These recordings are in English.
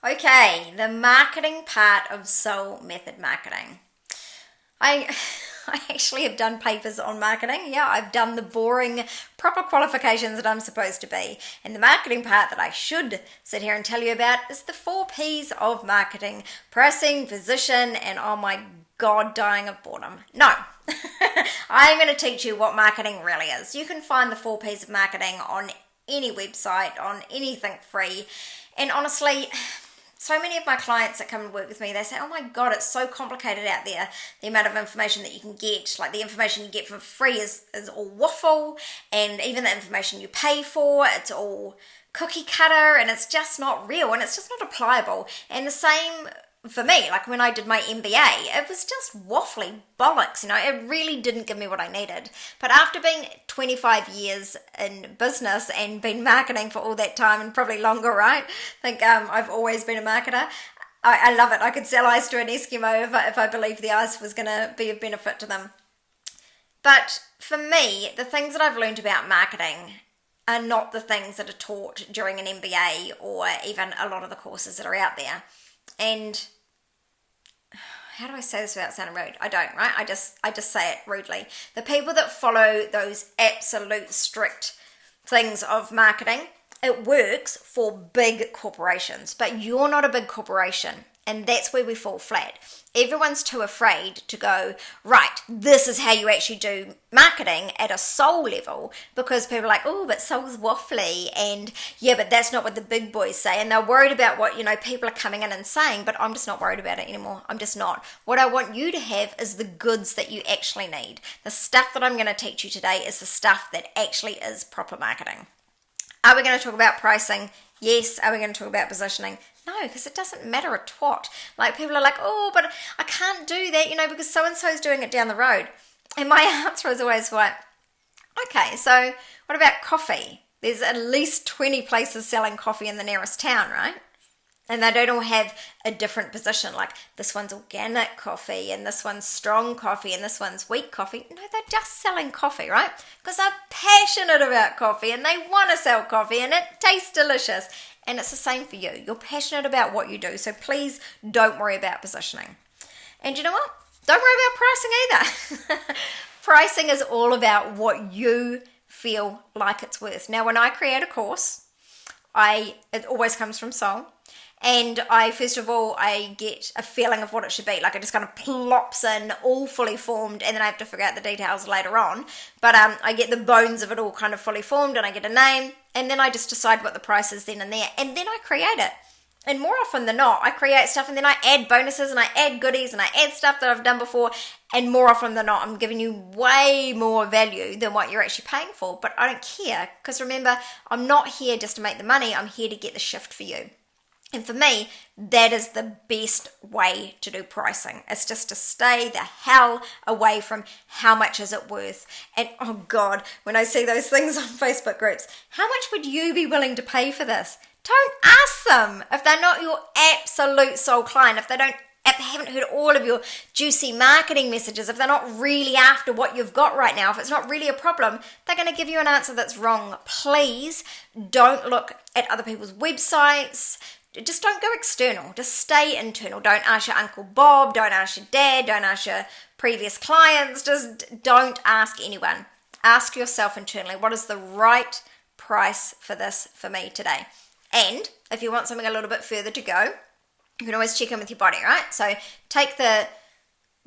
Okay, the marketing part of Soul Method Marketing. I I actually have done papers on marketing. Yeah, I've done the boring proper qualifications that I'm supposed to be. And the marketing part that I should sit here and tell you about is the 4 P's of marketing: pricing, position, and oh my god, dying of boredom. No. I'm going to teach you what marketing really is. You can find the 4 P's of marketing on any website, on anything free. And honestly, so many of my clients that come and work with me, they say, oh my god, it's so complicated out there, the amount of information that you can get. Like, the information you get for free is all waffle, and even the information you pay for, it's all cookie cutter, and it's just not real, and it's just not applicable. And the same for me, like when I did my MBA, it was just waffly bollocks, it really didn't give me what I needed. But after being 25 years in business and been marketing for all that time, and probably longer, right? I think I've always been a marketer. I love it. I could sell ice to an Eskimo if I believed the ice was going to be of benefit to them. But for me, the things that I've learned about marketing are not the things that are taught during an MBA or even a lot of the courses that are out there. And how do I say this without sounding rude? I don't, right? I just say it rudely. The people that follow those absolute strict things of marketing, it works for big corporations, but you're not a big corporation. And that's where we fall flat. Everyone's too afraid to go, right, this is how you actually do marketing at a soul level, because people are like, oh, but soul's waffly, and yeah, but that's not what the big boys say. And they're worried about what, people are coming in and saying, but I'm just not worried about it anymore. I'm just not. What I want you to have is the goods that you actually need. The stuff that I'm going to teach you today is the stuff that actually is proper marketing. Are we going to talk about pricing? Yes. Are we going to talk about positioning? No, because it doesn't matter a twat. Like, people are like, oh, but I can't do that, because so-and-so's doing it down the road. And my answer is always like, okay, so what about coffee? There's at least 20 places selling coffee in the nearest town, right? And they don't all have a different position. Like, this one's organic coffee, and this one's strong coffee, and this one's weak coffee. No, they're just selling coffee, right? Because they're passionate about coffee, and they want to sell coffee, and it tastes delicious. And it's the same for you. You're passionate about what you do, so please don't worry about positioning. And you know what? Don't worry about pricing either. Pricing is all about what you feel like it's worth. Now, when I create a course, it always comes from Soul. And first of all, I get a feeling of what it should be. Like, it just kind of plops in, all fully formed, and then I have to figure out the details later on. But I get the bones of it all kind of fully formed, and I get a name, and then I just decide what the price is then and there, and then I create it. And more often than not, I create stuff, and then I add bonuses, and I add goodies, and I add stuff that I've done before, and more often than not, I'm giving you way more value than what you're actually paying for. But I don't care, because remember, I'm not here just to make the money, I'm here to get the shift for you. And for me, that is the best way to do pricing. It's just to stay the hell away from how much is it worth. And oh God, when I see those things on Facebook groups, how much would you be willing to pay for this? Don't ask them if they're not your absolute soul client, if they haven't heard all of your juicy marketing messages, if they're not really after what you've got right now, if it's not really a problem, they're going to give you an answer that's wrong. Please don't look at other people's websites. Just don't go external. Just stay internal. Don't ask your Uncle Bob. Don't ask your dad. Don't ask your previous clients. Just don't ask anyone. Ask yourself internally, what is the right price for this for me today? And if you want something a little bit further to go, you can always check in with your body, right? So take the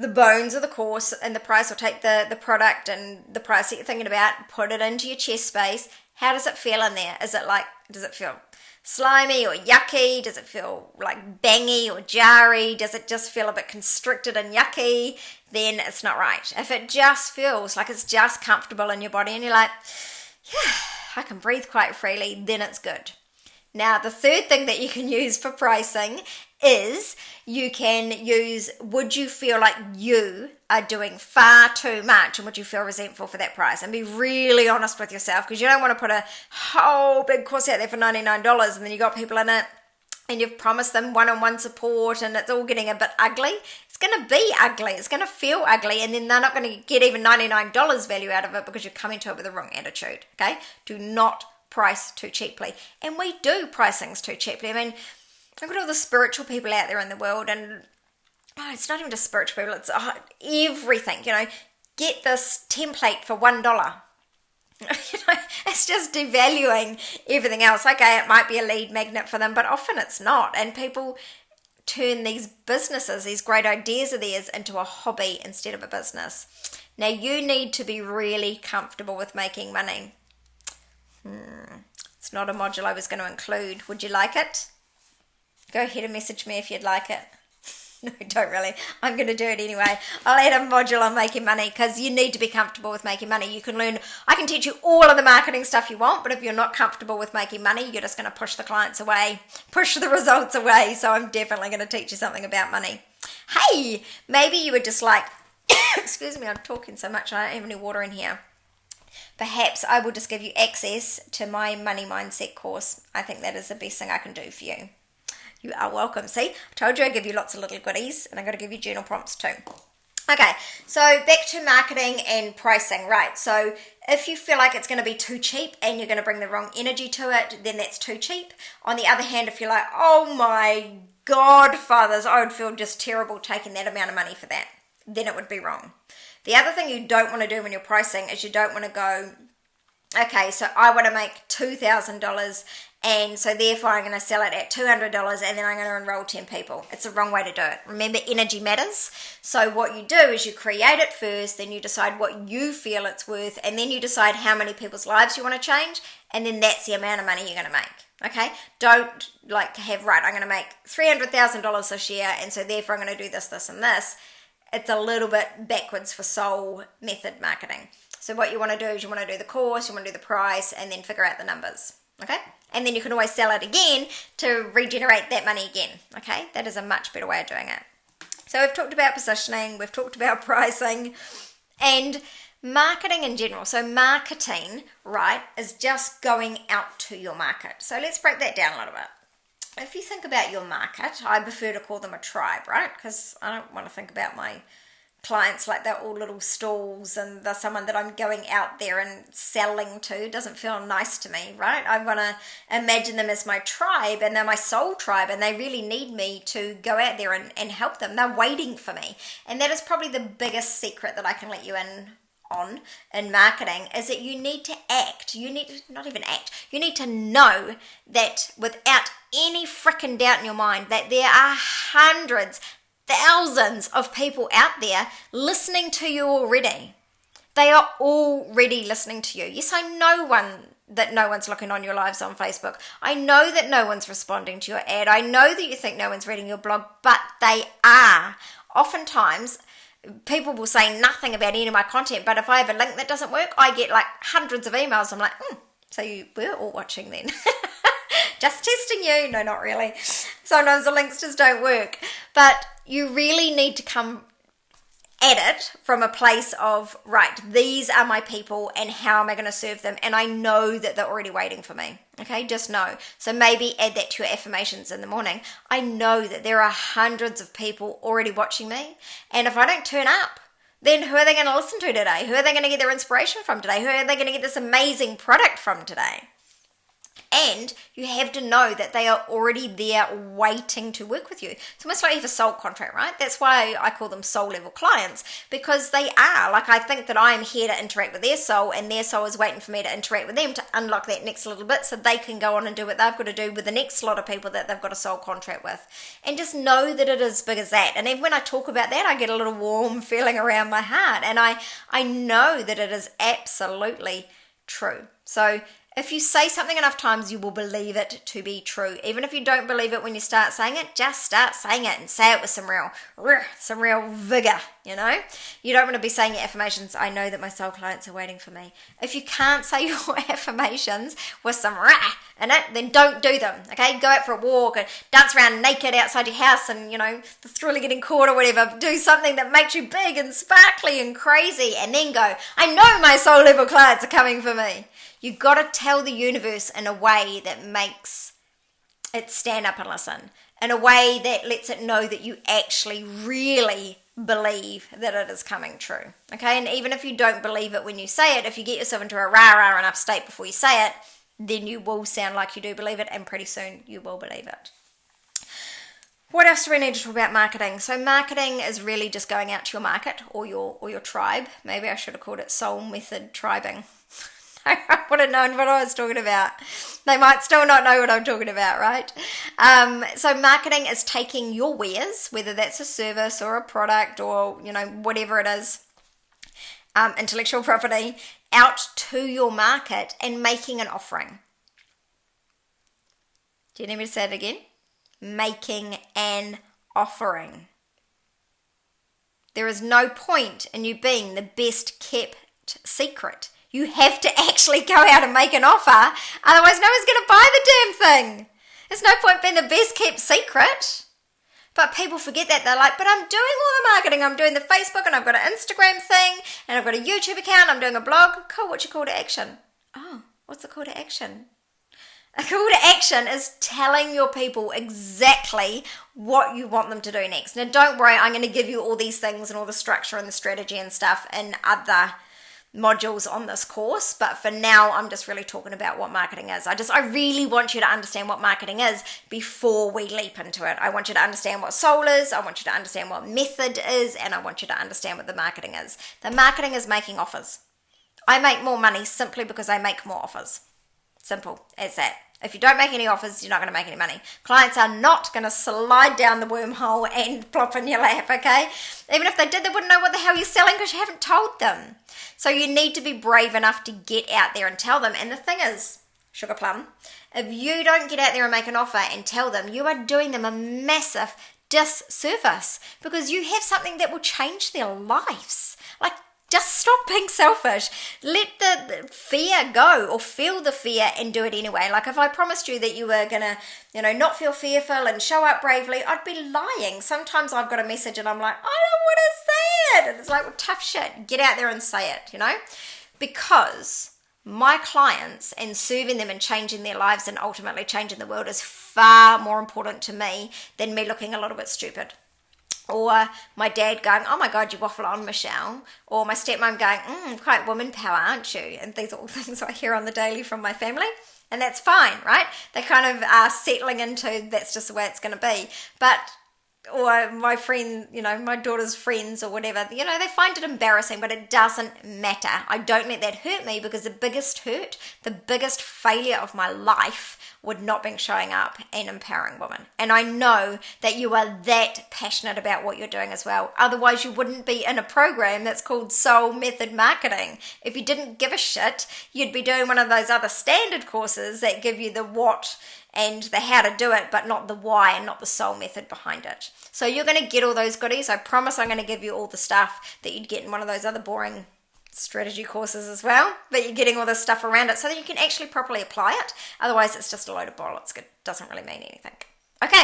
bones of the course and the price, or take the product and the price that you're thinking about, put it into your chest space. How does it feel in there? Does it feel slimy or yucky? Does it feel like bangy or jarry? Does it just feel a bit constricted and yucky? Then it's not right. If it just feels like it's just comfortable in your body and you're like, yeah, I can breathe quite freely, then it's good. Now, the third thing that you can use for pricing is you can use, would you feel like you are doing far too much, and would you feel resentful for that price? And be really honest with yourself, because you don't want to put a whole big course out there for $99 and then you got people in it and you've promised them one-on-one support and it's all getting a bit ugly. It's going to be ugly. It's going to feel ugly, and then they're not going to get even $99 value out of it because you're coming to it with the wrong attitude, okay? Do not price too cheaply. And we do price things too cheaply. I mean, Look at all the spiritual people out there in the world, and it's not even just spiritual people, it's everything, get this template for $1. It's just devaluing everything else. Okay, it might be a lead magnet for them, but often it's not. And people turn these businesses, these great ideas of theirs, into a hobby instead of a business. Now, you need to be really comfortable with making money. It's not a module I was going to include. Would you like it? Go ahead and message me if you'd like it. No, don't really. I'm going to do it anyway. I'll add a module on making money because you need to be comfortable with making money. You can learn, I can teach you all of the marketing stuff you want, but if you're not comfortable with making money, you're just going to push the clients away, push the results away. So I'm definitely going to teach you something about money. Hey, maybe you would just like, excuse me, I'm talking so much, I don't have any water in here. Perhaps I will just give you access to my money mindset course. I think that is the best thing I can do for you. You are welcome. See, I told you I'd give you lots of little goodies, and I'm going to give you journal prompts too. Okay, so back to marketing and pricing, right? So if you feel like it's going to be too cheap and you're going to bring the wrong energy to it, then that's too cheap. On the other hand, if you're like, oh my God, fathers, I would feel just terrible taking that amount of money for that, then it would be wrong. The other thing you don't want to do when you're pricing is you don't want to go, okay, so I want to make $2,000 and so therefore I'm going to sell it at $200 and then I'm going to enroll 10 people. It's the wrong way to do it. Remember, energy matters. So what you do is you create it first, then you decide what you feel it's worth, and then you decide how many people's lives you want to change, and then that's the amount of money you're going to make. Okay? Don't have, right, I'm going to make $300,000 this year, and so therefore I'm going to do this, this, and this. It's a little bit backwards for soul method marketing. So what you want to do is you want to do the course, you want to do the price, and then figure out the numbers. Okay? And then you can always sell it again to regenerate that money again. Okay? That is a much better way of doing it. So we've talked about positioning, we've talked about pricing, and marketing in general. So marketing, right, is just going out to your market. So let's break that down a little bit. If you think about your market, I prefer to call them a tribe, right? Because I don't want to think about my clients like they're all little stalls and they're someone that I'm going out there and selling to. It doesn't feel nice to me, right? I want to imagine them as my tribe, and they're my soul tribe, and they really need me to go out there and help them. They're waiting for me. And that is probably the biggest secret that I can let you in on in marketing, is that you need to act. You need to not even act. You need to know that without any freaking doubt in your mind that there are hundreds, thousands of people out there listening to you already. They are already listening to you. Yes, I know that no one's looking on your lives on Facebook. I know that no one's responding to your ad. I know that you think no one's reading your blog, but they are. Oftentimes, people will say nothing about any of my content, but if I have a link that doesn't work, I get like hundreds of emails. I'm like, so you were all watching then. Just testing you. No, not really. Sometimes the links just don't work. But you really need to come at it from a place of, right, these are my people and how am I going to serve them? And I know that they're already waiting for me. Okay, just know. So maybe add that to your affirmations in the morning. I know that there are hundreds of people already watching me. And if I don't turn up, then who are they going to listen to today? Who are they going to get their inspiration from today? Who are they going to get this amazing product from today? And you have to know that they are already there waiting to work with you. It's almost like you have a soul contract, right? That's why I call them soul level clients, because they are. Like, I think that I am here to interact with their soul, and their soul is waiting for me to interact with them to unlock that next little bit so they can go on and do what they've got to do with the next lot of people that they've got a soul contract with. And just know that it is as big as that. And then when I talk about that, I get a little warm feeling around my heart. And I know that it is absolutely true. So if you say something enough times, you will believe it to be true. Even if you don't believe it when you start saying it, just start saying it and say it with some real vigor, You don't want to be saying your affirmations, I know that my soul clients are waiting for me. If you can't say your affirmations with some rah in it, then don't do them, okay? Go out for a walk and dance around naked outside your house and, the thrill of getting caught or whatever. Do something that makes you big and sparkly and crazy, and then go, I know my soul level clients are coming for me. You've got to tell the universe in a way that makes it stand up and listen, in a way that lets it know that you actually really believe that it is coming true, okay? And even if you don't believe it when you say it, if you get yourself into a rah-rah enough state before you say it, then you will sound like you do believe it, and pretty soon you will believe it. What else do we need to talk about marketing? So marketing is really just going out to your market or your tribe. Maybe I should have called it soul method tribing. I would have known what I was talking about. They might still not know what I'm talking about, right? So marketing is taking your wares, whether that's a service or a product or, whatever it is, intellectual property, out to your market and making an offering. Do you need me to say it again? Making an offering. There is no point in you being the best kept secret. You have to actually go out and make an offer, otherwise no one's going to buy the damn thing. There's no point being the best kept secret. But people forget that. They're like, but I'm doing all the marketing. I'm doing the Facebook and I've got an Instagram thing and I've got a YouTube account. I'm doing a blog. Cool, what's your call to action? Oh, what's the call to action? A call to action is telling your people exactly what you want them to do next. Now, don't worry, I'm going to give you all these things and all the structure and the strategy and stuff in other modules on this course, but for now I'm just really talking about what marketing is. I really want you to understand what marketing is before we leap into it. I want you to understand what soul is, I want you to understand what method is, and I want you to understand what the marketing is. The marketing is making offers. I make more money simply because I make more offers. Simple as that. If you don't make any offers, you're not going to make any money. Clients are not going to slide down the wormhole and plop in your lap, okay? Even if they did, they wouldn't know what the hell you're selling because you haven't told them. So you need to be brave enough to get out there and tell them. And the thing is, Sugar Plum, if you don't get out there and make an offer and tell them, you are doing them a massive disservice because you have something that will change their lives. Like, just stop being selfish. Let the fear go, or feel the fear and do it anyway. Like if I promised you that you were going to, not feel fearful and show up bravely, I'd be lying. Sometimes I've got a message and I'm like, I don't want to say it. And it's like, well, tough shit. Get out there and say it, Because my clients and serving them and changing their lives and ultimately changing the world is far more important to me than me looking a little bit stupid. Or my dad going, oh my God, you waffle on, Michelle. Or my stepmom going, quite woman power, aren't you? And these are all things I hear on the daily from my family. And that's fine, right? They kind of are settling into that's just the way it's going to be. But, or my friend, my daughter's friends or whatever, they find it embarrassing, but it doesn't matter. I don't let that hurt me because the biggest hurt, the biggest failure of my life would not be showing up and empowering women. And I know that you are that passionate about what you're doing as well. Otherwise, you wouldn't be in a program that's called Soul Method Marketing. If you didn't give a shit, you'd be doing one of those other standard courses that give you the what and the how to do it, but not the why and not the soul method behind it. So you're going to get all those goodies. I promise I'm going to give you all the stuff that you'd get in one of those other boring strategy courses as well, but you're getting all this stuff around it so that you can actually properly apply it. Otherwise, it's just a load of bollocks. It doesn't really mean anything. Okay,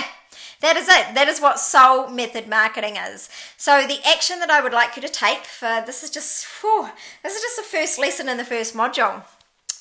that is it. That is what soul method marketing is. So the action that I would like you to take for this is just the first lesson in the first module.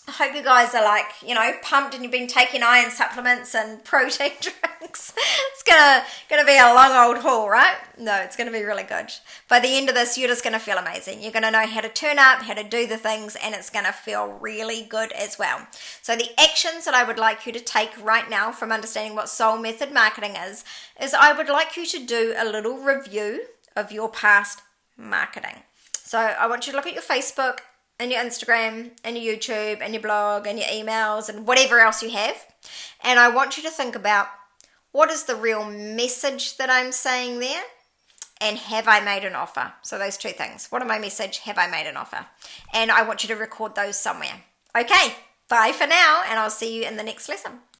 I hope you guys are pumped and you've been taking iron supplements and protein drinks. It's gonna be a long old haul, right? No, it's gonna be really good. By the end of this, you're just gonna feel amazing. You're gonna know how to turn up, how to do the things, and it's gonna feel really good as well. So the actions that I would like you to take right now from understanding what soul method marketing is I would like you to do a little review of your past marketing. So I want you to look at your Facebook and your Instagram and your YouTube and your blog and your emails and whatever else you have. And I want you to think about what is the real message that I'm saying there, and have I made an offer? So those two things. What are my message? Have I made an offer? And I want you to record those somewhere. Okay, bye for now, and I'll see you in the next lesson.